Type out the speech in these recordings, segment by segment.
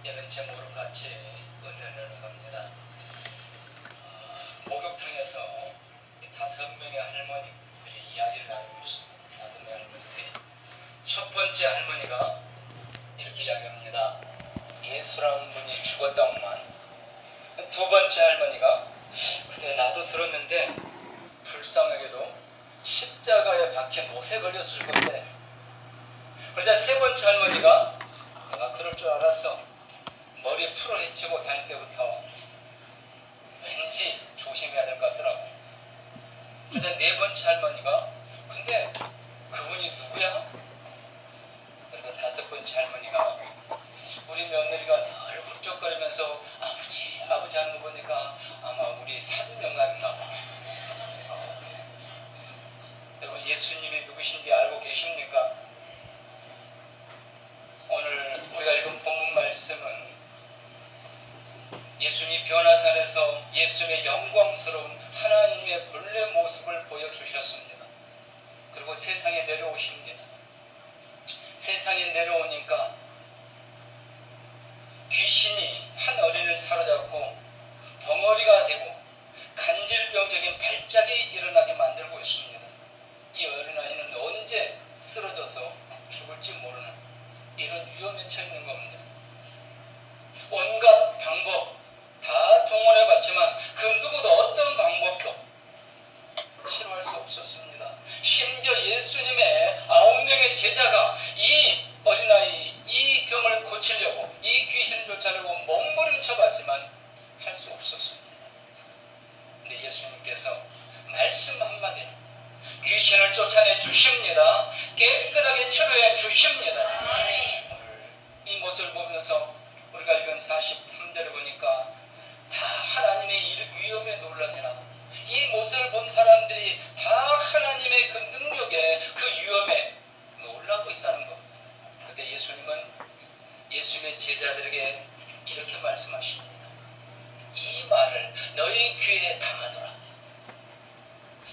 이런 제목으로 같이 은혜를 합니다. 목욕탕에서 5명의 할머니들이 이야기를 나누고 있습니다. 5명의 할머니들이. 첫 번째 할머니가 이렇게 이야기합니다. 예수라는 분이 죽었다만. 두 번째 할머니가 그래 나도 들었는데 불쌍하게도 십자가에 박힌 못에 걸려서 죽었대. 그러자 세 번째 할머니가 내가 그럴 줄 알았어. 머리 풀어 헤치고 다닐 때부터 왠지 조심해야 될 것 같더라고. 그러자 네 번째 할머니가 근데 그분이 누구야? 그리고 다섯 번째 할머니가 우리 며느리가 늘 훌쩍거리면서 아버지 하는 거 보니까 아마 우리 사돈 영감인가 봐. 여러분 예수님이 누구신지 알고 계십니까? 오늘 우리가 읽은 본문 말씀은 예수님이 변화산에서 예수님의 영광스러운 하나님의 본래 모습을 보여주셨습니다. 그리고 세상에 내려오십니다. 세상에 내려오니까 귀신이 한 어린이를 사로잡고 벙어리가 되고 간질병적인 발작이 일어나게 만들고 있습니다. 이 어린아이는 언제 쓰러져서 죽을지 모르는 이런 위험에 처해 있는 겁니다. 온갖 방법 다 동원해봤지만 그 누구도 어떤 방법도 치료할 수 없었습니다. 심지어 예수님의 9명의 제자가 이 어린아이 이 병을 고치려고 이 귀신을 쫓아내고 몸부림쳐봤지만 할 수 없었습니다. 근데 예수님께서 말씀 한마디로 귀신을 쫓아내 주십니다. 깨끗하게 치료해 주십니다. 이 모습을 보면서 우리가 읽은 43절을 보니까 다 하나님의 위엄에 놀라니라. 이 모습을 본 사람들이 다 하나님의 그 능력에 그 위엄에 놀라고 있다는 겁니다. 그런데 예수님은 예수님의 제자들에게 이렇게 말씀하십니다. 이 말을 너희 귀에 담아두라.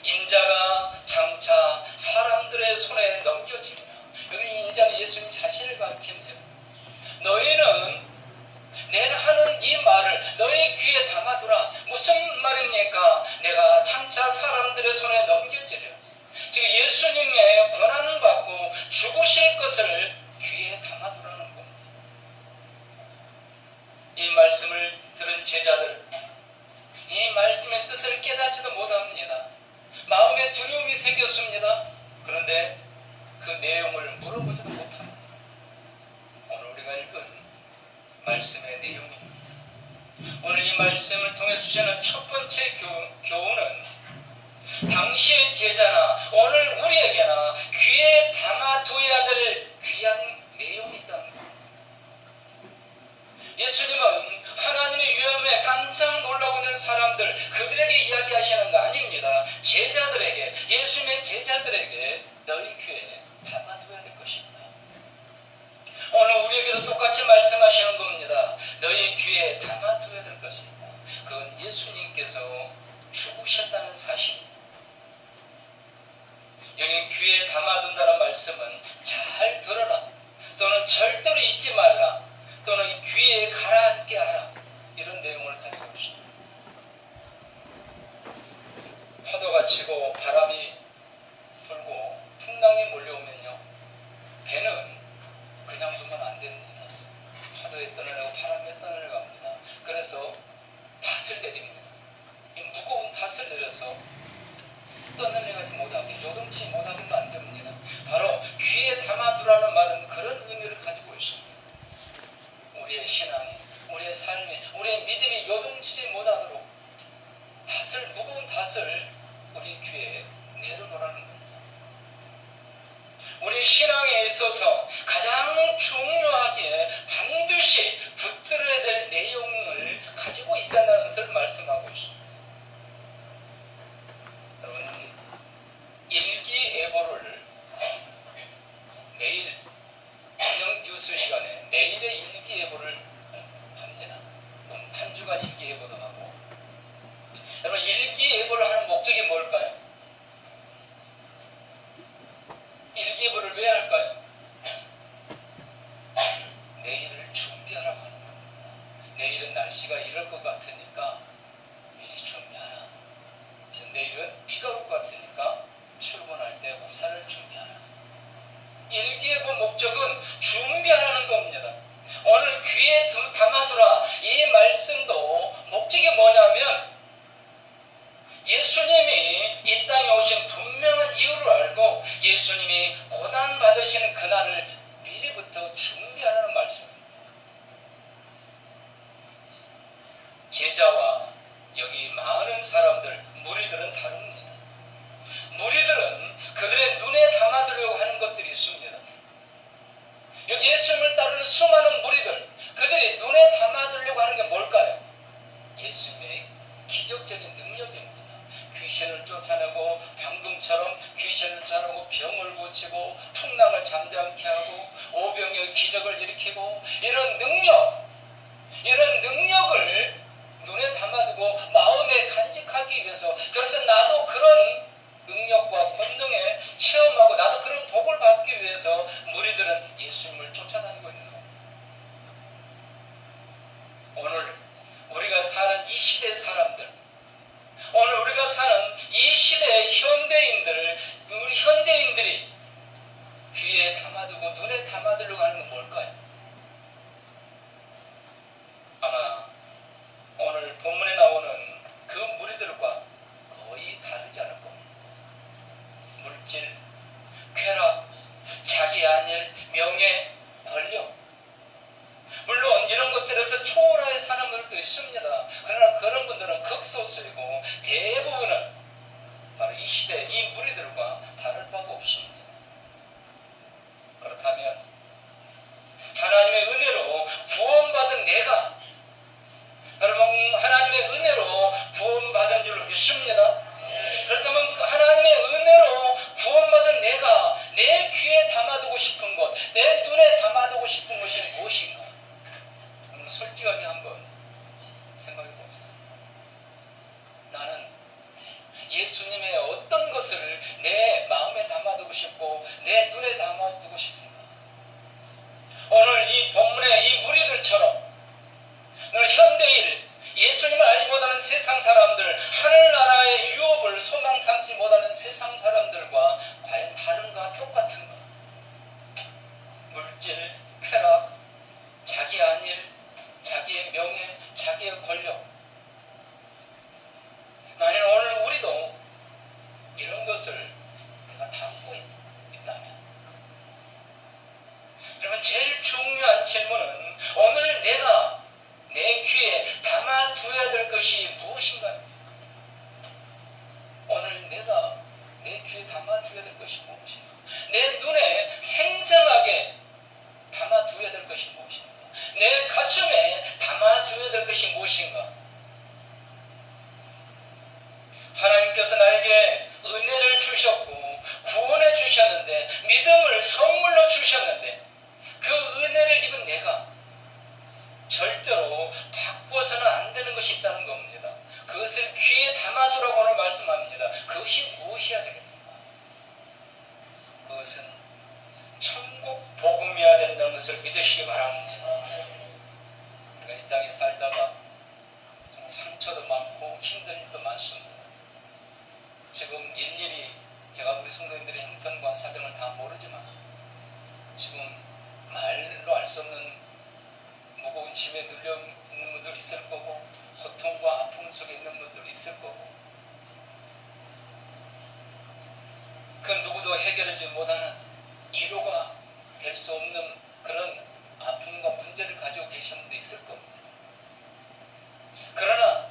인자가 장차 사람들의 손에 넘겨지리라. 여기 인자는 예수님 자신을 가리킵니다. 너희는 내가 하는 이 말을 너희 귀에 담아두라. 무슨 말입니까? 내가 장차 사람들의 손에 넘겨지리라. 즉 예수님의 권한을 받고 죽으실 것을 귀에 담아두라는 겁니다. 이 말씀을 들은 제자들 이 말씀의 뜻을 깨닫지도 못합니다. 마음에 두려움이 생겼습니다. 그런데 그 내용을 물어보지도 못합니다. 오늘 우리가 읽은 말씀의 내용입니다. 오늘 이 말씀을 통해 주시는 첫 번째 교훈은 당시의 제자나 오늘 우리에게나 귀에 담아둬야 될 귀한 내용이 있다는 겁니다. 예수님은 하나님의 위엄에 깜짝 놀라고 있는 사람들 그들에게 이야기하시는 거 아닙니다. 제자들에게 예수님의 제자들에게 너희 귀에 담아둬야 될 것입니다. 오늘 우리에게도 똑같이 말씀하시는 겁니다. 너희 귀에 담아둬야 될 것입니다. 그건 예수님께서 죽으셨다는 사실입니다. 여기 귀에 담아둔다는 말씀은 잘 들어라 또는 절대로 잊지 말라 또는 귀에 가라앉게 하라 이런 내용을 가지고 있습니다. 파도가 치고 바람이 불고 풍랑이 몰려오면요 배는 그냥 두면 안 됩니다. 파도에 떠내려고 바람에 떠내려갑니다. 그래서 닷을 내립니다. 이 무거운 닷을 내려서 떠내려가지 못하게 요동치 못하게 만듭니다. 바로 귀에 담아두라는 말은 그런 의미를 가지고 있습니다. 날씨가 이럴 것 같으니까 미리 준비하라. 내일은 비가 올 것 같으니까 출근할 때 우산을 준비하라. 일기예보 목적은 준비하라는 겁니다. 오늘 귀에 담아두라. 이 말씀도 목적이 뭐냐면 예수님이 이 땅에 오신 분명한 이유를 알고 예수님이 고난받으시는 그날을 미리부터 준비하라는 말씀입니다. 제자와 여기 많은 사람들, 무리들은 다릅니다. 무리들은 그들의 눈에 담아두려고 하는 것들이 있습니다. 여기 예수님을 따르는 수많은 무리들, 그들이 눈에 담아두려고 하는 게 뭘까요? 예수님의 기적적인 능력입니다. 귀신을 쫓아내고 방금처럼 귀신을 쫓아내고 병을 고치고 풍랑을 잠잠케 하고 오병이의 기적을 일으키고 이런 능력을 눈에 담아두고 마음에 간직하기 위해서, 그래서 나도 그런 능력과 본능에 체험하고 나도 그런 복을 받기 위해서 무리들은 예수님을 쫓아다니고 있는 겁니다. 오늘 우리가 사는 이 시대의 사람들, 오늘 우리가 사는 이 시대의 현대인들, 우리 현대인들이 귀에 담아두고 눈에 담아두려고 하는 건 뭘까요? 아마 오늘 본문에 나오는 그 무리들과 거의 다르지 않을 겁니다. 물질, 쾌락, 자기 안일, 명예, 권력, 물론 이런 것들에서 초월하게 사는 분들도 있습니다. 그러나 그런 분들은 극소수이고 대부분은 바로 이 시대 이 무리들과 다를 바가 없습니다. 그렇다면 하나님의 은혜로 구원받은 내가, 여러분 하나님의 은혜로 구원받은 줄 믿습니다. 그렇다면 하나님의 은혜로 구원받은 내가 내 귀에 담아두고 싶은 것, 내 눈에 담아두고 싶은 것이 무엇인가? 솔직하게 한번 생각해 봅시다. 나는 예수님의 어떤 것을 내 마음에 담아두고 싶고 내 눈에 담아두고 싶은가? 오늘 이 본문의 이 무리들처럼 오늘 현대인, 예수님을 알지 못하는 세상 사람들, 하늘나라의 유업을 소망 삼지 못하는 세상 사람들과 과연 다른가, 똑같은가? 물질, 쾌락, 자기 안일, 자기의 명예, 자기의 권력. 만약 오늘 우리도 이런 것을 내가 담고 있다면, 여러분 제일 중요한 질문은 오늘 내가 내 귀에 담아둬야 될 것이 무엇인가요? 오늘 내가 내 귀에 담아둬야 될 것이 무엇인가? 내 눈에 생생하게 담아둬야 될 것이 무엇인가? 내 가슴에 담아둬야 될 것이 무엇인가? 하나님께서 나에게 은혜를 주셨고 구원해 주셨는데, 믿음을 선물로 주셨는데, 그 은혜를 입은 내가 절대로 바꿔서는 안 되는 것이 있다는 겁니다. 그것을 귀에 담아두라고 오늘 말씀합니다. 그것이 무엇이어야 되겠는가? 그것은 천국 복음이어야 된다는 것을 믿으시기 바랍니다. 우리가 이 땅에 살다가 상처도 많고 힘든 일도 많습니다. 지금 일일이 제가 우리 성도님들의 형편과 사정을 다 모르지만 지금 말로 할 수 없는 무거운 짐에 눌려 있는 분들 있을 거고, 고통과 아픔 속에 있는 분들 있을 거고, 그 누구도 해결하지 못하는 위로가 될 수 없는 그런 아픔과 문제를 가지고 계신 분도 있을 겁니다. 그러나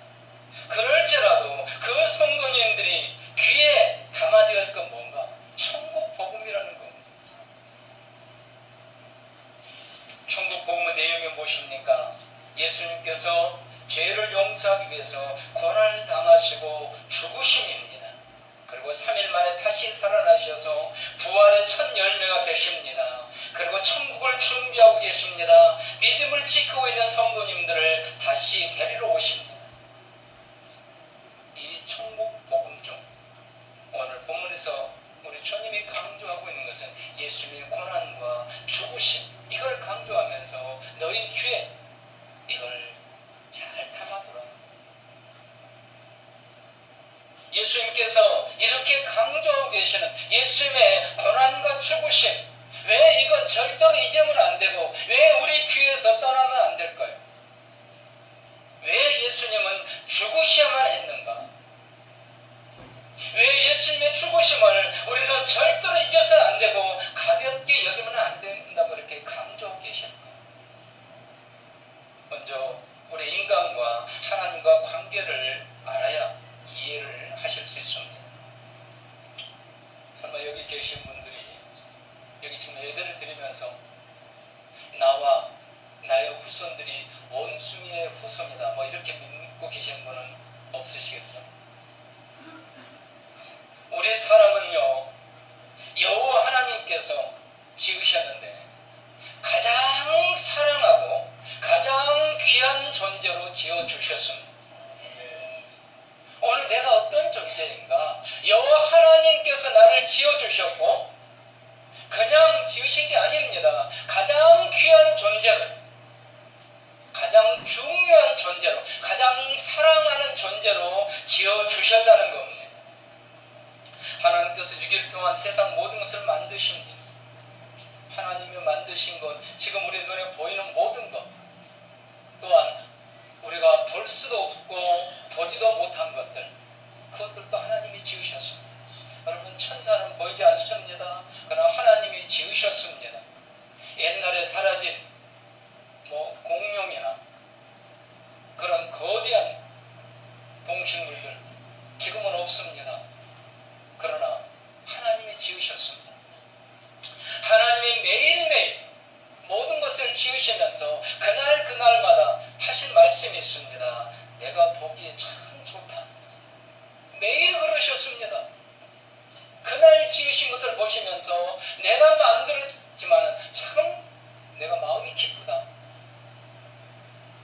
그럴지라도 그 성도님들이 귀에 담아둬야 할 건 뭔가? 천국 복음이라는 겁니다. 천국 복음의 내용이 무엇입니까? 예수님께서 죄를 용서하기 위해서 고난을 당하시고 죽으심입니다. 그리고 3일 만에 다시 살아나셔서 부활의 첫 열매가 되십니다. 그리고 천국을 준비하고 계십니다. 믿음을 지키고 있는 성도님들을 다시 데리러 오십니다. 이 천국 복음 중 오늘 본문에서 우리 주님이 강조하고 있는 것은 예수님의 고난과 죽으심, 이걸 강조하면서 너희 귀에 이걸 잘 예수님께서 이렇게 강조하고 계시는 예수님의 고난과 죽으심, 왜 이건 절대로 잊으면 안 되고 왜 우리 귀에서 떠나면 안 될까요? 왜 예수님은 죽으셔야만 했는가? 왜 예수님의 죽으심을 우리는 절대로 잊어서는 안 되고 가볍게 여기면 안 된다고 이렇게 강조하고 계실까? 먼저 우리 인간과 하나님과 관계를 알아야 이해를 하실 수 있습니다. 설마 여기 계신 분들이 여기 지금 예배를 드리면서 나와 나의 후손들이 원숭이의 후손이다 뭐 이렇게 믿고 계신 분은 없으시겠죠? 우리 사람은요, 여호와 하나님께서 지으셨는데 가장 사랑하고 가장 귀한 존재로 지어주셨습니다. 오늘 내가 어떤 존재인가? 여호와 하나님께서 나를 지어주셨고 그냥 지으신 게 아닙니다. 가장 귀한 존재로, 가장 중요한 존재로, 가장 사랑하는 존재로 지어주셨다는 겁니다. 하나님께서 6일 동안 세상 모든 것을 만드신 일, 하나님이 만드신 것, 지금 우리 눈에 보이는 모든 것, 또한 우리가 볼 수도 없고 보지도 못한 것들, 그것들도 하나님이 지으셨습니다. 여러분, 천사는 보이지 않습니다. 그러나 하나님이 지으셨습니다. 옛날에 사라진 공룡이나 그런 거대한 동식물들 지금은 없습니다. 그러나 하나님이 지으셨습니다. 하나님이 매일매일 모든 것을 지으시면서 그날마다 하신 말씀이 있습니다. 내가 보기에 참 좋다. 매일 그러셨습니다. 그날 지으신 것을 보시면서 내가 만들었지만 참 내가 마음이 기쁘다.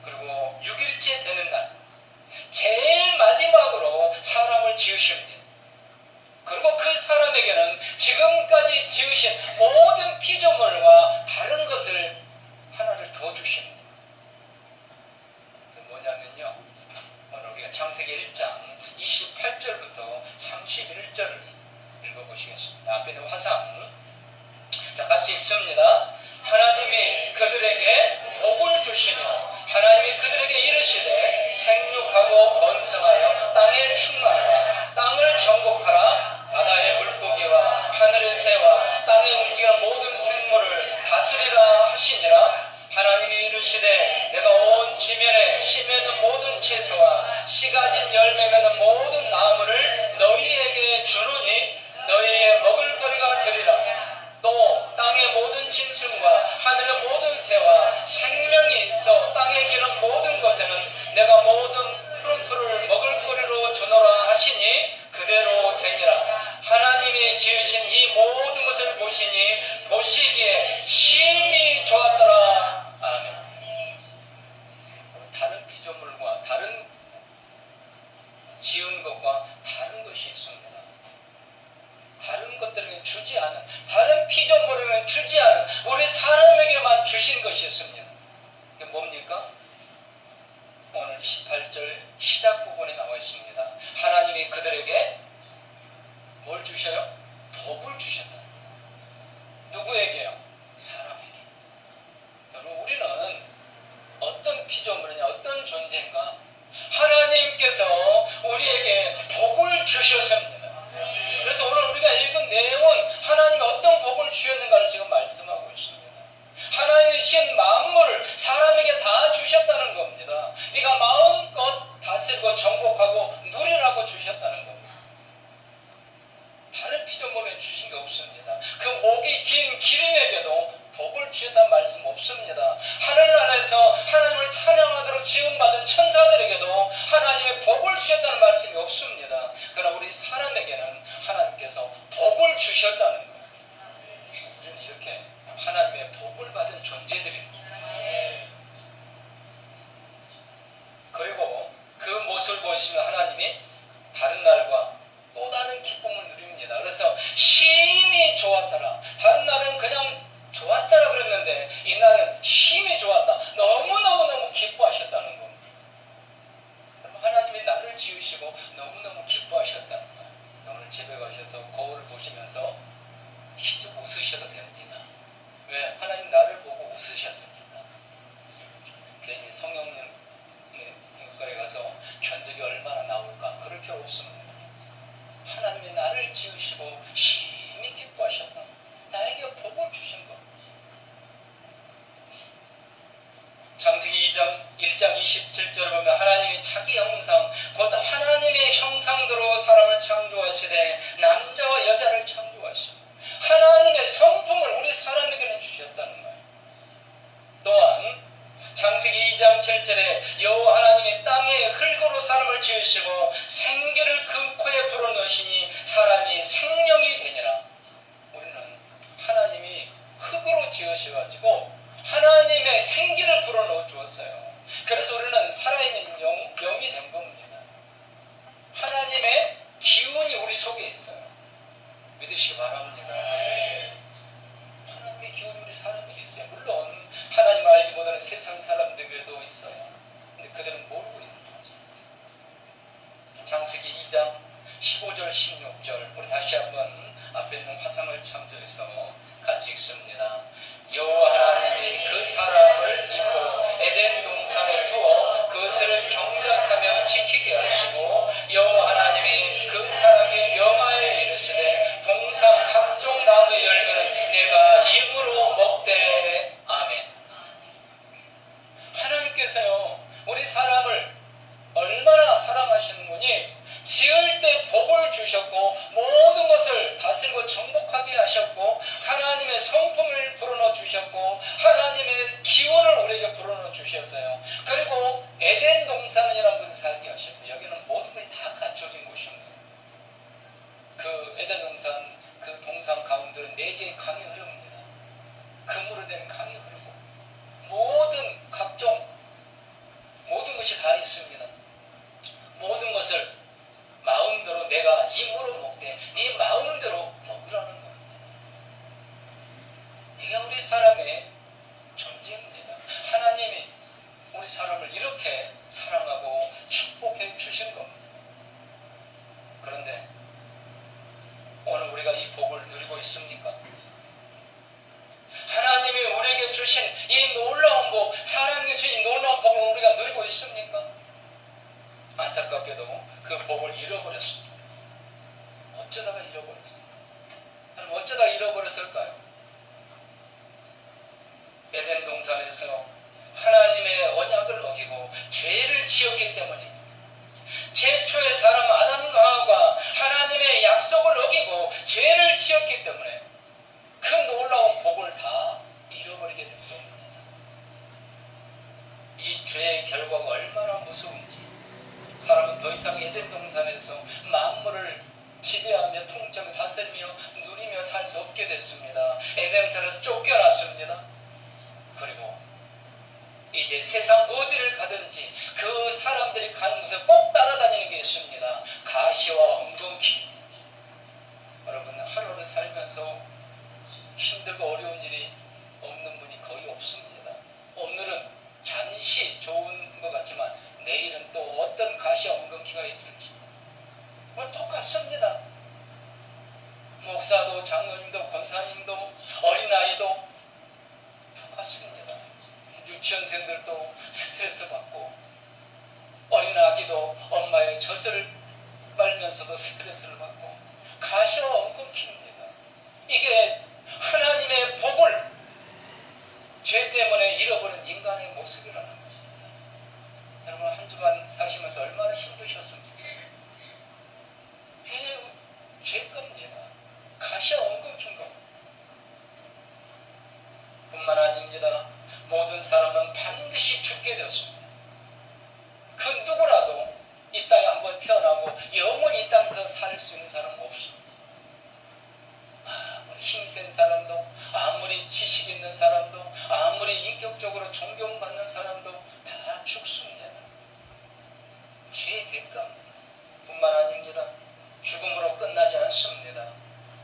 그리고 6일째 되는 날 제일 마지막으로 사람을 지으십니다. 그리고 그 사람에게는 지금까지 지으신 모든 피조물과 다른 것을 하나를 더 주십니다. 그게 뭐냐면요, 오늘 우리가 창세기 1장 28절부터 31절을 읽어보시겠습니다. 앞에 있는 화상, 자, 같이 읽습니다. 하나님이 그들에게 복을 주시며 하나님이 그들에게 이르시되 생육하고 번성하여 땅에 충만하라. 땅을 정복하라. 바다의 물고기와 하늘의 새와 땅에 움직이는 모든 생물을 다스리라 하시니라. 하나님이 이르시되 내가 온 지면에 씨 맺는 모든 채소와 씨 가진 열매 맺는 모든 나무를 너희에게 주노니 너희의 먹을거리가 되리라. 또 땅의 모든 짐승과 하늘의 모든 새와 생명이 있어 땅에 기는 모든 것에는 내가 모든 푸른 풀을 먹을거리로 주노라 하시니 그대로 되니라. 하나님이 지으신 이 모든 것을 보시니 보시기에 심히 좋았더라. 아멘. 다른 피조물과 다른 지은 것과 다른 것이 있습니다. 다른 것들에게 주지 않은, 다른 피조물에게는 주지 않은 우리 사람에게만 주신 것이 있습니다. 그게 뭡니까? 오늘 18절 시작 부분에 나와 있습니다. 하나님이 그들에게 뭘 주셔요? 복을 주셨다. 누구에게요? 사람에게. 여러분, 우리는 어떤 피조물이냐, 어떤 존재인가? 하나님께서 우리에게 복을 주셨습니다. 그래서 오늘 우리가 읽은 내용은 하나님이 어떤 복을 주셨는가를 지금 말씀하고 있습니다. 하나님이 주신 만물을 사람에게 다 주셨다는 겁니다. 네가 마음껏 다스리고 정복하고 누리라고 주셨다는 겁니다. 다른 피조물에 주신 게 없습니다. 그 목이 긴 기린에게도 복을 주셨다는 말씀 없습니다. 하늘나라에서 하나님을 찬양하도록 지음받은 천사들에게도 하나님의 복을 주셨다는 말씀이 없습니다. 그러나 우리 사람에게는 하나님께서 복을 주셨다는 거예요. 우리는 이렇게 하나님의 복을 받은 존재들입니다. 그리고 그 모습을 보시면 하나님이 다른 날과 또 다른 기쁨을 누립니다. 그래서 심히 좋았더라. 다른 날은 그냥 좋았더라 그랬는데 이 날은 심히 좋았다. 너무 사도행전 1장 27절을 보면 하나님이 자기 형상 곧 하나님의 형상대로 사람을 창조하시되 남자와 여자를 창조하시고 하나님의 성품을 우리 사람에게는 주셨다는 거예요. 또한 창세기 2장 7절에 여호와 하나님이 땅에 흙으로 사람을 지으시고 생기를 그 코에 불어넣으시니 사람이 생명이 되니라. 우리는 하나님이 흙으로 지으셔가지고 하나님의 생기를 불어넣어 주었어요. 그래서 우리는 살아있는 영이 된 겁니다. 하나님의 기운이 우리 속에 있어요. 믿으시기 바랍니다. 하나님의 기운이 우리 사람에게 있어요. 물론 하나님을 알지 못하는 세상 사람들도 있어요. 근데 그들은 모르고 있는 거죠. 창세기 2장 15절 16절 우리 다시 한번 앞에 있는 화상을 참조해서 같이 읽습니다. 여호와 하나님이 그 사람을 입고 에덴 동산에 두어 그것을 경작하며 지키게 하시고 여호와 하나님이 그 사람의 명하에 이르시되 동산 각종 나무의 열매는 내가 입으로 먹되. 아멘. 하나님께서요 우리 사람을 얼마나 사랑하시는 분이 지을 때 복을 주셨고 모든 것을 다스리고 정복하게 하셨고 하나님의 성품을 불어넣어 주셨고 하나님의 기운을 우리에게 불어넣어 주셨어요. 그리고 에덴 동산이라는 곳에 살게 하셨고 여기는 모든 것이 다 갖춰진 곳입니다. 그 에덴 동산 그 동산 가운데는 4개의 강이 흐릅니다. 금으로 된 강이 흐르고 모든 각종 모든 것이 다 있습니다. 모든 것을 마음대로 내가 힘으로 먹되 네 마음대로 먹으라는 겁니다. 이게 우리 사람의 존재입니다. 하나님이 우리 사람을 이렇게 사랑하고 축복해 주신 겁니다. 그런데 오늘 우리가 이 복을 누리고 있습니까? 하나님이 우리에게 주신 이 놀라운 복, 사랑해 주신 이 놀라운 복을 우리가 누리고 있습니까? 안타깝게도 그 복을 잃어버렸습니다. 어쩌다가 잃어버렸습니다. 여러분 어쩌다 잃어버렸을까요? 에덴 동산에서 하나님의 언약을 어기고 죄를 지었기 때문입니다. 최초의 사람 아담과 하와가 하나님의 약속을 어기고 죄를 지었기 때문에 그 놀라운 복을 다 잃어버리게 된 겁니다. 이 죄의 결과가 얼마나 무서운지 사람은 더 이상 에덴 동산에서 만물을 지배하며 통치하며 다스리며 누리며 살 수 없게 됐습니다. 에덴 동산에서 쫓겨났습니다. 그리고 이제 세상 어디를 가든지 그 사람들이 가는 곳에 꼭 따라다니는 게 있습니다. 가시와 엉겅퀴. 여러분 하루를 살면서 힘들고 어려운 일이 없는 분이 거의 없습니다. 오늘은 잠시 좋은 것 같지만 내일은 또 어떤 가시와 엉겅퀴가 있을지 똑같습니다. 목사도 장로님도 권사님도 어린아이도 똑같습니다. 유치원생들도 스트레스 받고 어린아기도 엄마의 젖을 빨면서도 스트레스를 받고 가시와 엉겅퀴입니다. 이게 하나님의 복을 죄 때문에 잃어버린 인간의 모습이라는 것입니다. 여러분 한 주간 사시면서 얼마나 힘드셨습니까? 죄 겁니다. 가시와 엉겅퀴인 겁니다. 뿐만 아닙니다. 모든 사람은 반드시 죽게 되었습니다. 그 누구라도 이 땅에 한번 태어나고 영원히 이 땅에서 살 수 있는 사람은 없습니다. 아무리 힘센 사람도 아무리 지식 있는 사람도 아무리 인격적으로 존경받는 사람도 다 죽습니다. 죄의 대가입니다. 뿐만 아닙니다. 죽음으로 끝나지 않습니다.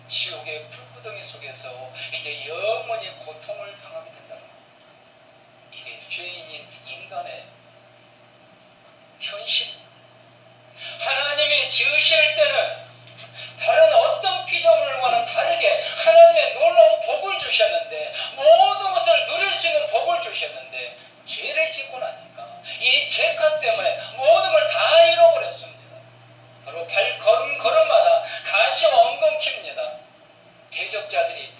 지옥의 불구덩이 속에서 이제 영원히 고통을 당하게 된다는 것. 이게 죄인인 인간의 현실. 하나님이 지으실 때는 다른 어떤 피조물과는 다르게 하나님의 놀라운 복을 주셨는데 모든 것을 누릴 수 있는 복을 주셨는데 죄를 짓고 나니까 이 죄값 때문에 모든 걸 다 잃어버렸습니다. 그리고 걸음마다 가시와 엉겅퀴입니다. 대적자들이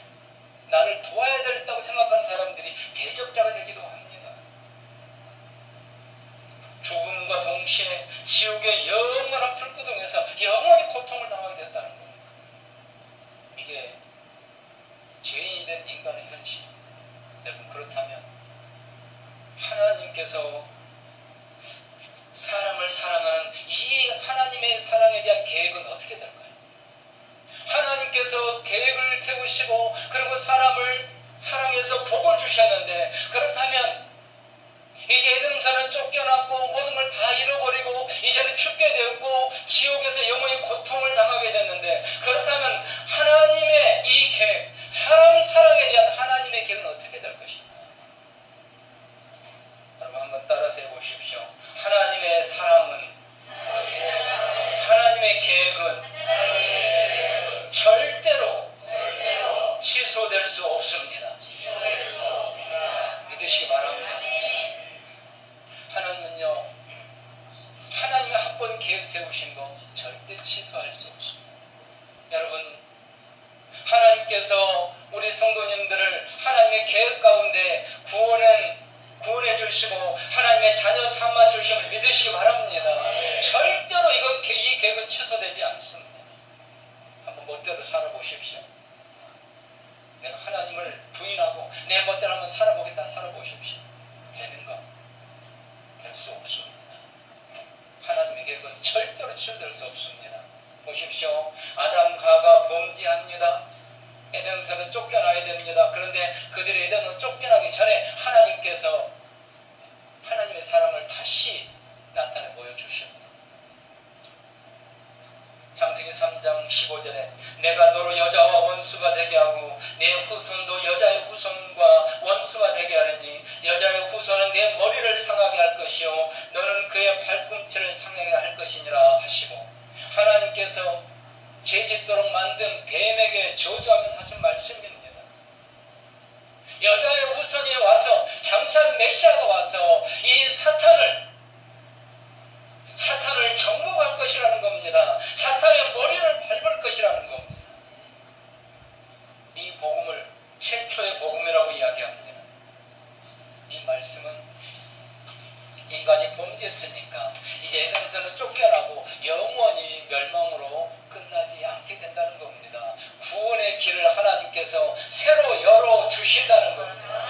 나를 도와야 된다고 생각하는 사람들이 대적자가 되기도 합니다. 지옥의 영원한 불구덩에서 영원히 고통을 당하게 됐다는 겁니다. 이게 죄인이 된 인간의 현실. 여러분, 그렇다면 하나님께서 사람을 사랑하는 이 하나님의 사랑에 대한 계획은 어떻게 될까요? 하나님께서 계획을 세우시고 그리고 사람을 사랑해서 복을 주셨는데, 그렇다면 이제 에덴산은 쫓겨났고 모든 걸 다 잃어버리고 이제는 죽게 되었고 지옥에서 영원히 고통을 당하게 됐는데, 그렇다면 하나님의 이 계획, 사람 사랑에 대한 하나님의 계획은 어떻게 될 것인가? 여러분, 한번 따라서 해보십시오. 하나님의 사랑은, 하나님의 계획은 절대로 취소될 수 없습니다. 믿으시기 바랍니다. 하나님은요, 하나님이 한 번 계획 세우신 거 절대 취소할 수 없습니다. 여러분, 하나님께서 우리 성도님들을 하나님의 계획 가운데 구원해 주시고 하나님의 자녀 삼아 주심을 믿으시기 바랍니다. 절대로 이 계획은 취소되지 않습니다. 한번 멋대로 살아보십시오. 내가 하나님을 부인하고 내 멋대로 한번 살아보겠다, 살아보십시오. 되는가? 될 수 없습니다. 하나님의 계획은 절대로 취소될 수 없습니다. 보십시오. 아담과가 범죄합니다. 에덴에서 쫓겨나야 됩니다. 그런데 그들이 에덴으로 쫓겨나기 전에 하나님께서 하나님의 사랑을 다시 나타내 보여주십니다. 창세기 3장 15절에 내가 너로 여자와 원수가 되게 하고 내 후손도 여자의 후손과 원수가 되게 하리니 여자의 후손은 내 머리를 상하게 할 것이요 너는 그의 발꿈치를 상하게 할 것이니라 하시고, 하나님께서 죄짓도록 만든 뱀에게 저주하면서 하신 말씀입니다. 여자의 후손이 와서, 장차 메시아가 와서 이 사탄을 정복할 것이라는 겁니다. 사탄의 머리를 밟을 것이라는 겁니다. 이 복음을 최초의 복음이라고 이야기합니다. 이 말씀은 인간이 범죄했으니까 이제 에덴에서는 쫓겨나고 영원히 멸망으로 끝나지 않게 된다는 겁니다. 구원의 길을 하나님께서 새로 열어주신다는 겁니다.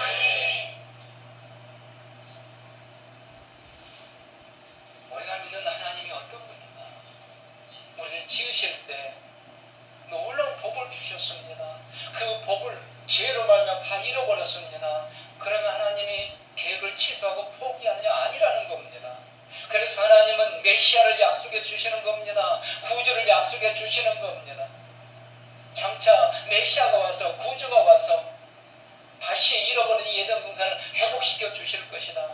우리가 믿는 하나님이 어떤 분인가? 우리를 지으실 때 놀라운 복을 주셨습니다. 그 복을 죄로 말미암아 다 잃어버렸습니다. 그러면 하나님이 계획을 취소하고 포기하느냐? 아니라는 겁니다. 그래서 하나님은 메시아를 약속해 주시는 겁니다. 구주를 약속해 주시는 겁니다. 장차 메시아가 와서, 구주가 와서 다시 잃어버린 이 에덴 동산을 회복시켜 주실 것이다.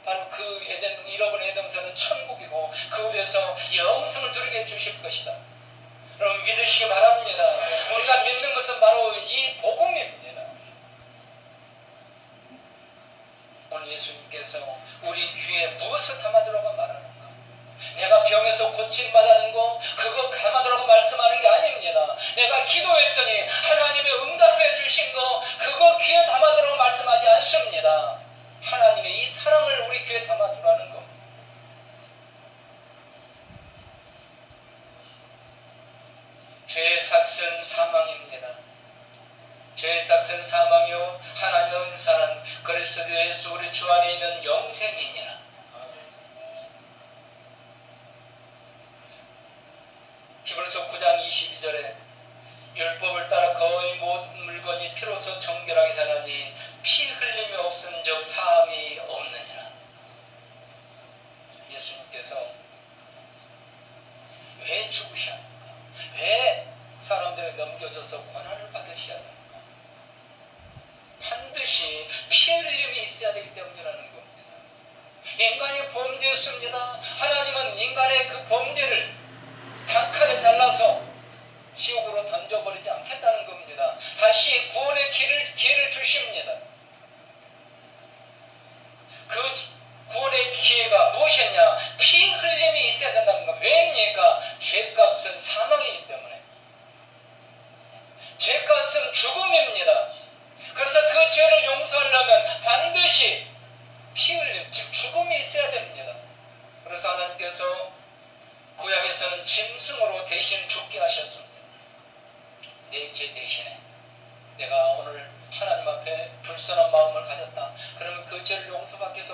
바로 그 잃어버린 에덴 동산은 천국이고 그곳에서 영생을 누리게 해 주실 것이다. 여러분, 믿으시기 바랍니다. 우리가 믿는 것은 바로 이 복음입니다. 오늘 예수님께서 우리 귀에 무엇을 담아두라고 말하는가? 내가 병에서 고침받는 거 그거 담아두라고 말씀하는 게 아닙니다. 내가 기도했더니 하나님의 응답해 주신 거 그거 귀에 담아두라고 말씀하지 않습니다. 하나님의 이 사랑을 우리 귀에 담아두라는 겁니다. 죄의 삭은 사망입니다. 죄의 삭은 사망이요 하나님의 은사는 그리스도 예수 우리 주 안에 있는 영생이니라. 히브리서 9장 22절에 율법을 따라 거의 모든 물건이 피로써 정결하게 되나니 피 흘림이 없은즉 사함이 없느니라. 예수님께서 왜 죽으셔야 합니까? 왜 사람들에게 넘겨져서 고난을 받으셔야 합니까? 반드시 피 흘림이 있어야 되기 때문이라는 겁니다. 인간이 범죄했습니다. 하나님은 인간의 그 범죄를 단칼에 잘라서 지옥으로 던져버리지 않겠다는 겁니다. 다시 구원의 기회를 주십니다. 그 구원의 기회가 무엇이냐? 피 흘림이 있어야 된다는 겁니다. 왜입니까? 죄값은 사망이기 때문에. 죄값은 죽음입니다. 그래서 그 죄를 용서하려면 반드시 피 흘림, 즉 죽음이 있어야 됩니다. 그래서 하나님께서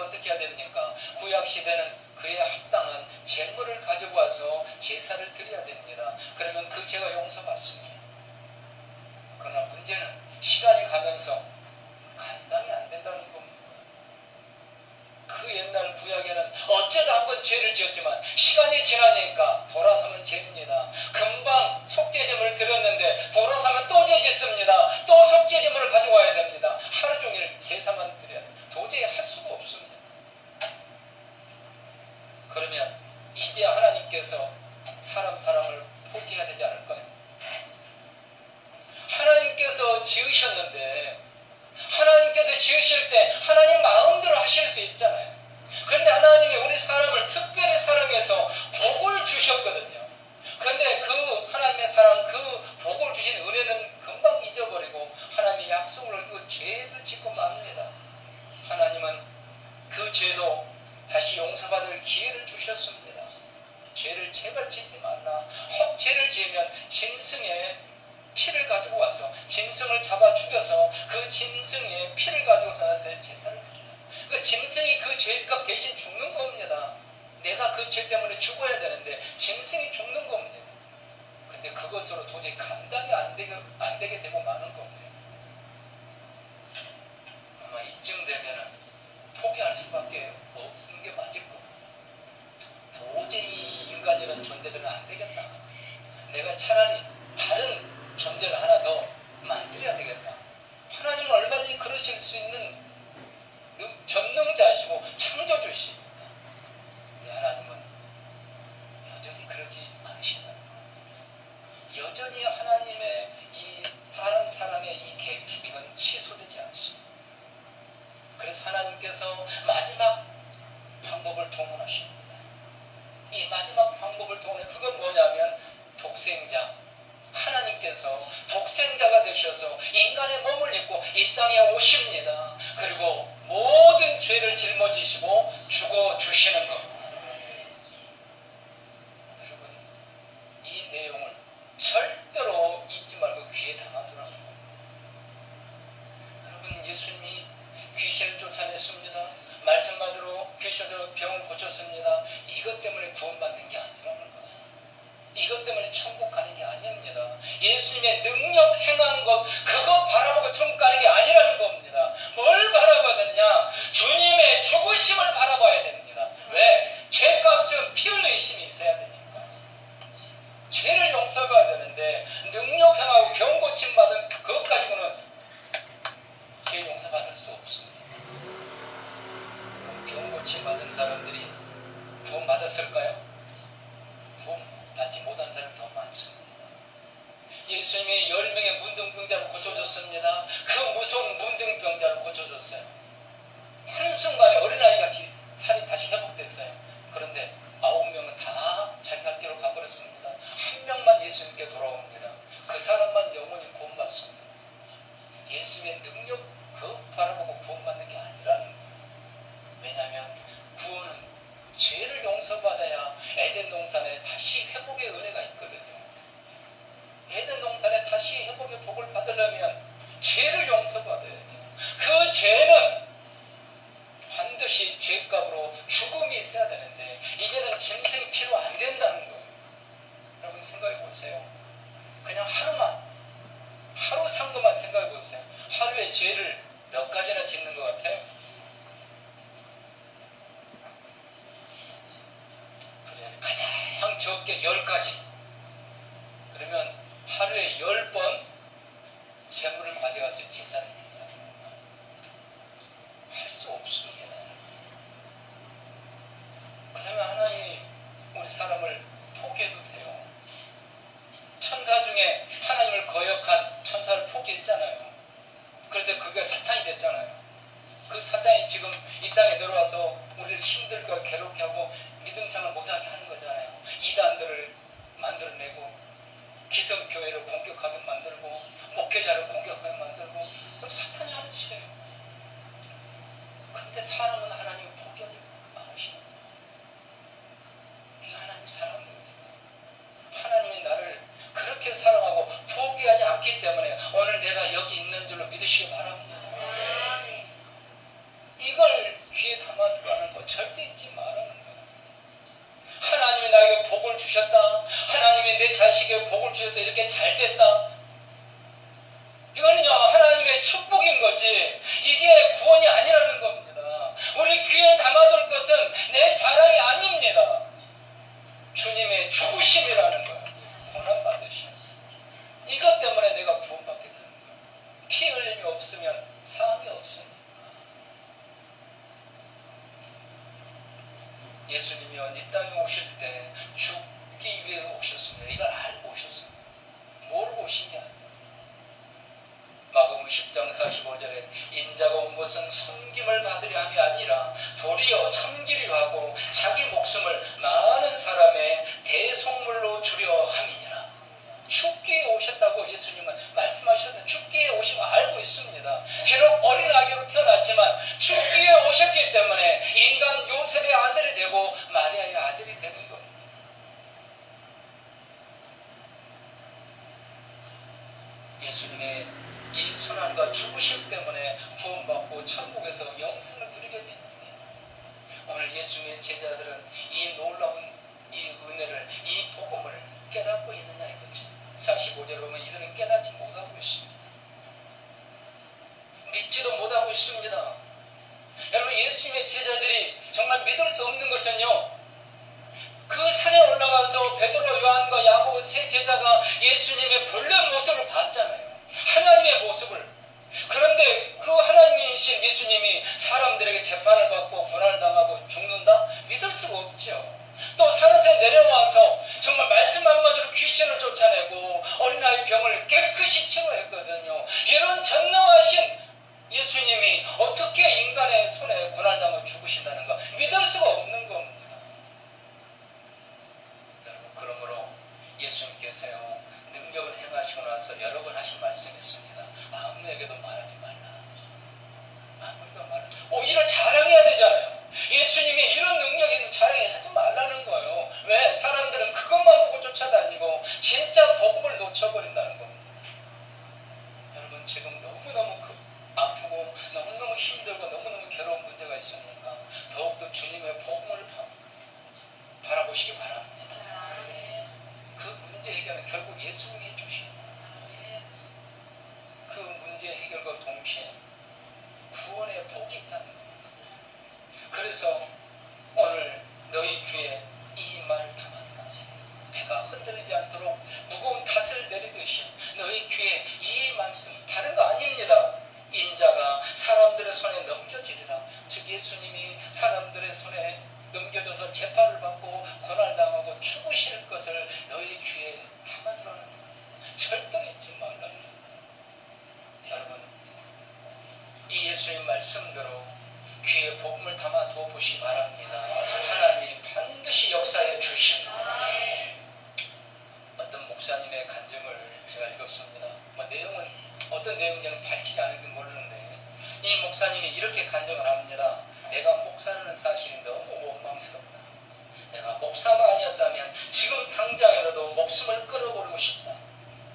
그래서 어떻게 해야 됩니까? 구약 시대는 그에 합당한 제물을 가지고 와서 제사를 드려야 됩니다. 그러면 그 죄가 용서받습니다. 그러나 문제는 시간이 가면서 감당이 안 된다는 겁니다. 그 옛날 구약에는 어쩌다 한번 죄를 지었지만 시간이 지나니까 돌아서면 죄입니다. 금방 속죄제물을 드렸는데 돌아서면 또 죄 짓습니다. 또 속죄제물을 가져와야 됩니다. 하루 종일 제사만 드려야 됩니다. 도저히 할 수가 없습니다. 그러면 이제 하나님께서 사람을 포기해야 되지 않을까요? 하나님께서 지으셨는데 하나님께서 지으실 때 하나님 마음대로 하실 수 있잖아요. 그런데 하나님이 우리 사람을 특별히 사랑해서 복을 주셨거든요. 그런데 그 하나님의 사랑, 그 복을 주신 은혜는 금방 잊어버리고 하나님의 약속을 어기고 죄를 짓고 맙니다. 하나님은 그 죄도 다시 용서받을 기회를 주셨습니다. 죄를 제발 짓지 말라. 혹 죄를 지으면 짐승의 피를 가지고 와서 짐승을 잡아 죽여서 그 짐승의 피를 가지고서 제사를 드려요. 그 짐승이 그 죄값 대신 죽는 겁니다. 내가 그 죄 때문에 죽어야 되는데 짐승이 죽는 겁니다. 근데 그것으로 도저히 감당이 안 되게 되고 마는 겁니다. 아마 이쯤 되면은 포기할 수밖에 없는 게 맞을 겁니다. 도저히 인간이라는 존재들은 안 되겠다. 내가 차라리 다른 존재를 하나 더 만들어야 되겠다. 하나님은 얼마든지 그러실 수 있는 전능자이시고 창조주이십니다. 근데 하나님은 여전히 그러지 않으신다. 여전히 하나님의 이 사랑의 이 계획, 이건 취소되지 않습니다. 그래서 하나님께서 마지막 방법을 동원하십니다. 이 마지막 방법을 동원해 그건 뭐냐면 독생자, 하나님께서 독생자가 되셔서 인간의 몸을 입고 이 땅에 오십니다. 그리고 모든 죄를 짊어지시고 죽어주시는 것. 여러분, 이 내용을 절대로 잊지 말고 귀에 담아두라는 겁니다. 여러분, 예수님이 귀신을 쫓아냈습니다. 말씀만으로 귀신으로 병을 고쳤습니다. 이것 때문에 구원받는 게 아니라는 거예요. 이것 때문에 천국 가는 게 아닙니다. 예수님의 능력 행한 것, 그거 바라보고 천국 가는 게 아니라는 겁니다. 뭘 바라봐야 되느냐? 주님의 죽으심을 바라봐야 됩니다. 왜? 죄값은 피 흘리심이 있어야 되니까. 죄를 용서받아야 되는데 능력 행하고 병 고침 받은 그것 가지고는 죄 용서받을 수 없습니다. 병 고침 받은 사람들이 구원 받았을까요? 구원 받지 못한 사람이 더 많습니다. 예수님이 10명의 문둥병자를 고쳐줬습니다. 그 무서운 문둥병자를 고쳐줬어요. 한순간에 어린아이같이 살이 다시 회복됐어요. 그런데 9명은 다 자기 갈 길로 가버렸습니다. 한 명만 예수님께 돌아옵니다. 그 사람만 영원히 구원받습니다. 예수님의 능력 그거 바라보고 구원받는 게 아니라는 거예요. 왜냐하면 구원은 죄를 용서받아야 에덴 동산에 다시 회복의 은혜가 있거든요. 에덴 동산에 다시 회복의 복을 받으려면 죄를 용서받아야 돼요. 그 죄는 반드시 죄값으로 죽음이 있어야 되는데 이제는 짐승 피로 안 된다는 거예요. 여러분 생각해 보세요. 그냥 하루 산 것만 생각해 보세요. 하루에 죄를 몇 가지나 짓는 것 같아요? 가장 적게 10가지. 그러면 하루에 10번 재물을 가져가서 제사를 드려야 됩니다. 할 수 없습니다. 그러면 하나님이 우리 사람을 포기해도 돼요. 천사 중에 하나님을 거역한 천사를 포기했잖아요. 그래서 그게 사탄이 됐잖아요. 그 사탄이 지금 이 땅에 들어와서 우리를 힘들게 괴롭게 하고 믿음생활 못하게 하는 거잖아요. 이단들을 만들어내고 기성교회를 공격하게 만들고 목회자를 공격하게 만들고 절대 잊지 말라는 거예요. 하나님이 나에게 복을 주셨다. 하나님이 내 자식에게 복을 주셔서 이렇게 잘 됐다. 이거는요, 하나님의 축복인 거지 이게 구원이 아니라는 겁니다. 우리 귀에 담아둘 것은 내 자랑이 아닙니다. 주님의 죽으심이라는 거예요. 고난받으심. 이것 때문에 내가 구원받게 되는 거예요. 피 흘림이 없으면 사함이 없습니다. 예수님이 이 땅에 오실 때 죽기 위해 오셨습니다. 이걸 알고 오셨습니다. 모르고 오신 게 아니에요. 마가복음 10장 45절에 인자가 온 것은 섬김을 받으려 함이 아니라 도리어 섬기려 하고 자기 목숨을 많은 사람의 대속물로 주려 함이니라. 죽기에 오셨다고 예수님은 말씀하셨는데 죽기에 오신 거 알고 있습니다. 비록 어린 아기로 태어났지만 죽기에 오셨기 때문에 인간 요셉의 아들이 되고 마리아의 아들이 되는 겁니다. 예수님의 이 순환과 죽으심 때문에 구원받고 천국에서 영생을 누리게 됐는데, 오늘 예수님의 제자들은 이 놀라운 이 은혜를, 이 복음을 깨닫고 있느냐 이거죠. 45절에 보면 이들은 깨닫지 못하고 있습니다. 믿지도 못하고 있습니다. 여러분, 예수님의 제자들이 정말 믿을 수 없는 것은요, 그 산에 올라가서 베드로, 요한과 야고보 세 제자가 예수님의 본래 모습을 봤잖아요. 하나님의 모습을. 그런데 그 하나님이신 예수님이 사람들에게 재판을 받고 고난을 당하고 죽는다? 믿을 수가 없죠. 또 산에서 내려와서 정말 말씀 한마디로 귀신을 쫓아내고 어린아이 병을 깨끗이 치료했거든요. 이런 전능하신 예수님이 어떻게 인간의 손에 고난을 당하고 죽으신다는가? 믿을 수가 없는 겁니다. 여러분, 그러므로 예수님께서요, 능력을 행하시고 나서 여러 번 하신 말씀이 있습니다. 아무에게도 말하지 말라. 아무에게도 말하지 말라. 오히려 자랑해야 되잖아요. 예수님이 이런 능력이 자랑하지 말라는 거예요. 왜? 사람들은 그것만 보고 쫓아다니고 진짜 복음을 놓쳐버린다는 겁니다. 여러분, 지금 너무너무 아프고 너무너무 힘들고 너무너무 괴로운 문제가 있으니까 더욱더 주님의 복음을 바라보시기 바랍니다. 그 문제 해결은 결국 예수님이 해주시는 거예요. 그 문제 해결과 동시에 구원의 복이 있다는 겁니다. 그래서 오늘 너희 귀에 이 말 담아두라. 배가 흔들리지 않도록 무거운 탓을 내리듯이 너희 귀에 이 말씀, 다른 거 아닙니다. 인자가 사람들의 손에 넘겨지리라. 즉 예수님이 사람들의 손에 넘겨져서 재판을 받고 고난당하고 죽으실 것을 너희 귀에 담아두라는 겁니다. 절대로 잊지 말라는 겁니다. 여러분, 이 예수의 말씀대로 귀에 복음을 담아두어 보시기 바랍니다. 하나님 반드시 역사해 주십니다. 어떤 목사님의 간증을 제가 읽었습니다. 내용은 어떤 내용인지는 밝히지 않은 게 모르는데, 이 목사님이 이렇게 간증을 합니다. 내가 목사라는 사실이 너무 원망스럽다. 내가 목사가 아니었다면 지금 당장이라도 목숨을 끊어버리고 싶다.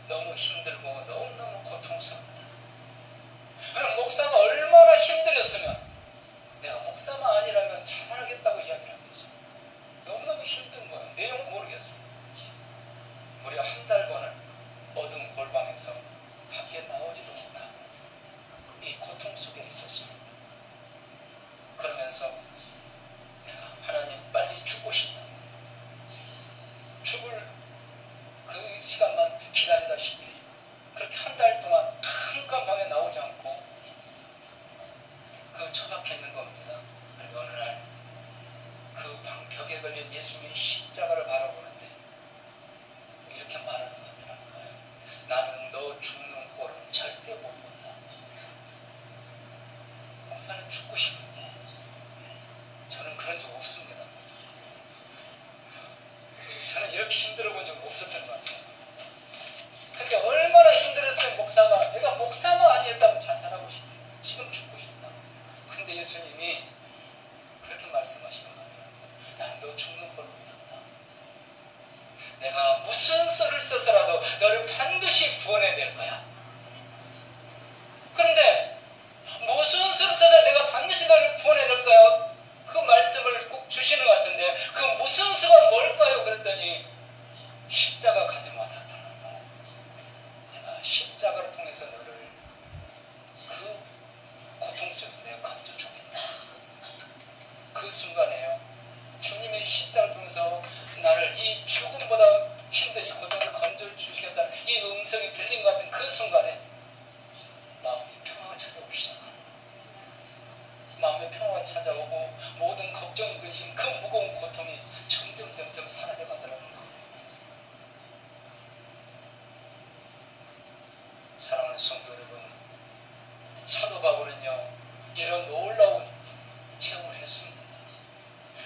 너무 힘들고 너무너무 고통스럽다. 그럼 목사가 얼마나 힘들었으면 내가 목사가 아니라면 잘하겠다고 이야기를 하겠어요. 너무너무 힘든 거예요. 내용 모르겠어요. 무려 한 달간을 어두운 골방에서 밖에 나오지도 못하고 이 고통 속에 있었습니다. 그러면서 내가 하나님 빨리 죽고 싶다. 죽을 그 시간만 기다리다시피 그렇게 한 달 동안 캄캄 방에 나오지 않고 그 처박혀 있는 겁니다. 그리고 어느 날 그 방 벽에 걸린 예수님의 십자가를 바라보는데 이렇게 말하는 것 같더라고요. 나는 너 죽는 꼴은 절대 못 본다. 목사는 죽고 싶은데 저는 그런 적 없습니다. 저는 이렇게 힘들어 본 적 없었던 것 같아요. 근데 얼마나 힘들었어요. 목사가. 내가 목사만 아니었다면 자살하고 싶다. 지금 죽고 싶다. 근데 예수님이 그렇게 말씀하시는 것 같아요. 난 너 죽는 꼴 못한다. 내가 무슨 썰을 써서라도 너를 반드시 구원해낼 거야. 그런데 무슨 썰을 써서 내가 반드시 너를 구원해낼 거야. 그 말씀을 순간에요. 주님의 십자가를 통해서 나를 이 죽음보다 힘든 이 고통을 건져주시겠다는 이 음성이 들린 것 같은 그 순간에 마음의 평화가 찾아오기 시작합니다. 마음의 평화가 찾아오고 모든 걱정, 근심, 그 무거운 고통이 점점 사라져 가더라고요. 사랑하는 성도 여러분, 사도 바울은요 이런 놀라운 체험을 했습니다.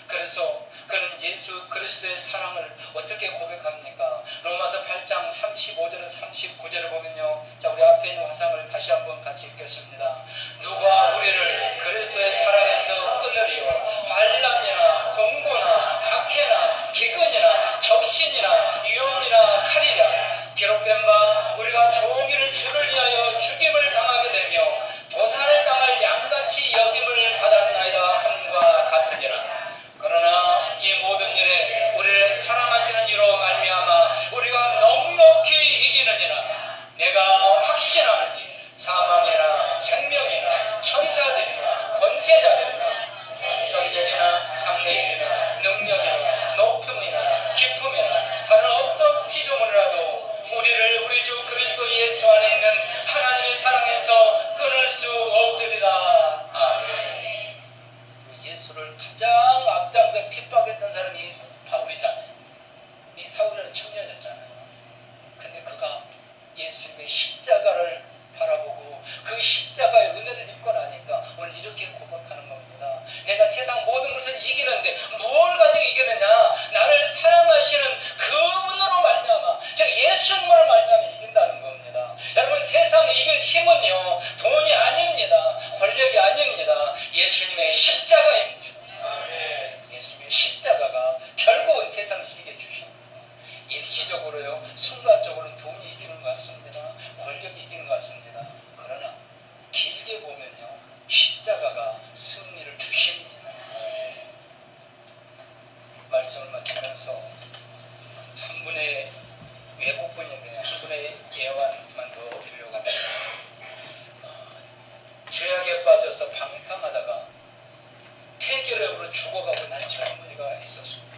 그래서 그는 예수 그리스도의 사랑을 어떻게 고백합니까? 로마서 8장 35절에서 39절을 보면요, 자, 우리 앞에 있는 화상을 다시 한번 같이 읽겠습니다. 누가 우리를 그리스도의 사랑에서 끊으리요? 환난이나 공고나 박해나 기근이나 적신이나 위험이나 칼이라. 기록된 바 우리가 종일 주를 위하여 죽임을 당하게 되며 도살을 당할 양같이 여김을 받았나이다 함과 같으니라. 그러나 이 모든 일에 우리를 사랑하시는 이로 말미암아 우리가 넉넉히 이기느니라. 내가 확신하노니 사망이나 생명이나 천사들이나 권세자들이나 영적이나 장래이나 능력이나 높음이나 기쁨이나 다른 어떤 피조물이라도 우리를 우리 주 그리스도 예수 안에 있는 하나님의 사랑에서 끊을 수 없으리라. 아멘. 예수를 가장 앞장서 핍박했던 사람이 바울이잖아요. 이 사울이라는 청년이었잖아요. 근데 그가 예수님의 십자가를 바라보고 그 십자가의 은혜를 입고 나니까 오늘 이렇게 고백하는 겁니다. 내가 세상 모든 것을 이기는데 뭘 가지고 이기느냐? 나를 사랑하시는 그분으로 말미암아, 즉 예수님으로 말미암아 이긴다는 겁니다. 여러분, 세상 이길 힘은요 돈이 아닙니다. 권력이 아닙니다. 예수님의 십자가입니다. 예수님의 십자가가 결국은 세상을 이기게 주십니다. 일시적으로요, 순간적으로는 돈이 이기는 것 같습니다. 권력이 이기는 것 같습니다. 그러나 길게 보면요, 십자가가 승리를 주십니다. 말씀을 마치면서 한 분의 외국분인데 한 분의 예화만 더 드리려고 합니다. 죄악에 빠져서 방탕하다가 폐결핵으로 죽어가고 난 젊은이가 있었습니다.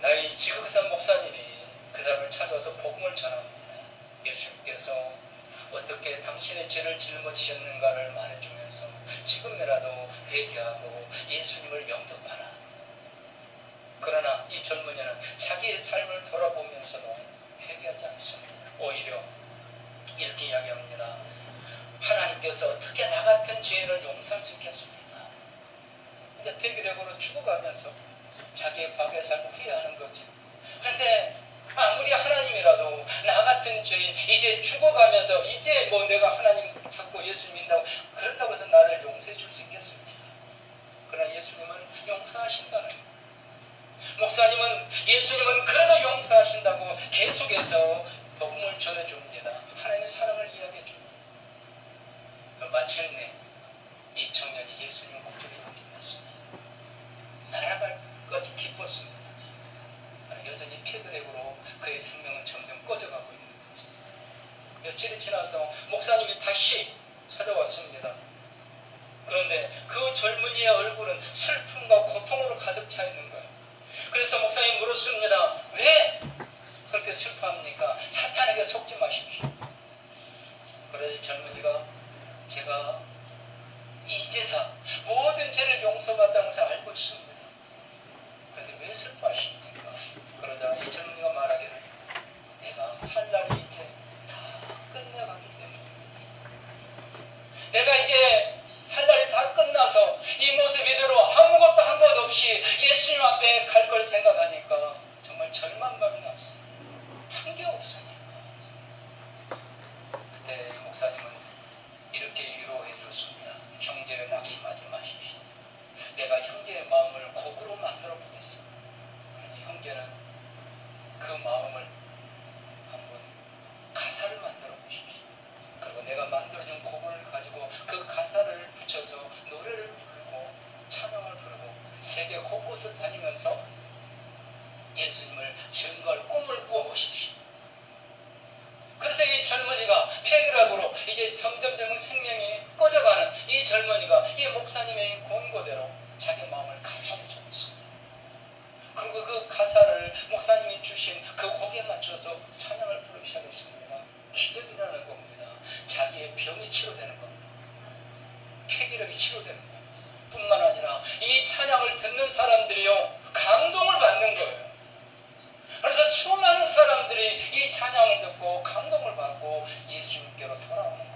나의 지극한 목사님이 그 사람을 찾아와서 복음을 전합니다. 예수님께서 어떻게 당신의 죄를 짊어지셨는가를 말해주면서 지금이라도 회개하고 예수님을 영접하라. 그러나 이 젊은이는 자기의 삶을 돌아보면서도 회개하지 않습니다. 오히려 이렇게 이야기합니다. 하나님께서 어떻게 나 같은 죄인을 용서할 수 있겠습니까? 이제 폐결핵으로 죽어가면서 자기의 과거의 삶을 후회하는 거지. 그런데 아무리 하나님이라도 나 같은 죄인 이제 죽어가면서 이제 뭐 내가 하나님 찾고 예수 믿는다고 그런다고 해서 나를 용서해 줄 수 있겠습니까? 그러나 예수님은 용서하신다는 거예요. 목사님은 예수님은 그래도 용서하신다고 계속해서 복음을 전해줍니다. 하나님의 사랑을 이야기해 줍니다. 마침내 이 청년이 예수님을 고백해 믿습니다. 날아갈 것이 기뻤습니다. 여전히 폐결핵으로 그의 생명은 점점 꺼져가고 있는 거죠. 며칠이 지나서 목사님이 다시 찾아왔습니다. 그런데 그 젊은이의 얼굴은 슬픔과 고통으로 가득 차 있는 거예요. 그래서 목사님이 물었습니다. 왜 그렇게 슬퍼합니까? 사탄에게 속지 마십시오. 그래서 젊은이가 제가 이제서 모든 죄를 용서받다는 것을 알고 있습니다. 그런데 왜 슬퍼하십니까? 그러자 이 젊은이가 말하기를 내가 살 날이 이제 다 끝내가기 때문에 내가 이제 살 날이 다 끝나서 이 모습 이대로 아무것도 한 것 없이 예수님 앞에 갈 걸 생각하니까 정말 절망감이 났습니다. 한 게 없으니까. 그때 목사님은 이렇게 위로해 줬습니다. 형제를 낙심하지 마십시오. 내가 형제의 마음을 곡으로 만들어 보겠습니다. 그러니 형제는 그 마음을 한번 가사를 만들어 보십시오. 그리고 내가 만들어준 곡을 가지고 그 가사를 붙여서 노래를 부르고 찬양을 부르고 세계 곳곳을 다니면서 예수님을 증거할 꿈을 꾸어보십시오. 그래서 이 젊은이가 폐결핵으로 이제 점점점 생명이 꺼져가는 이 젊은이가 이 목사님의 권고대로 자기 마음을 가사로 적었습니다. 그리고 그 가사를 목사님이 주신 그 곡에 맞춰서 찬양을 부르기 시작했습니다. 기적이 일어나는 겁니다. 자기의 병이 치료되는 겁니다. 폐기력이 치료되는 겁니다. 뿐만 아니라 이 찬양을 듣는 사람들이요 감동을 받는 거예요. 그래서 수많은 사람들이 이 찬양을 듣고 감동을 받고 예수님께로 돌아오는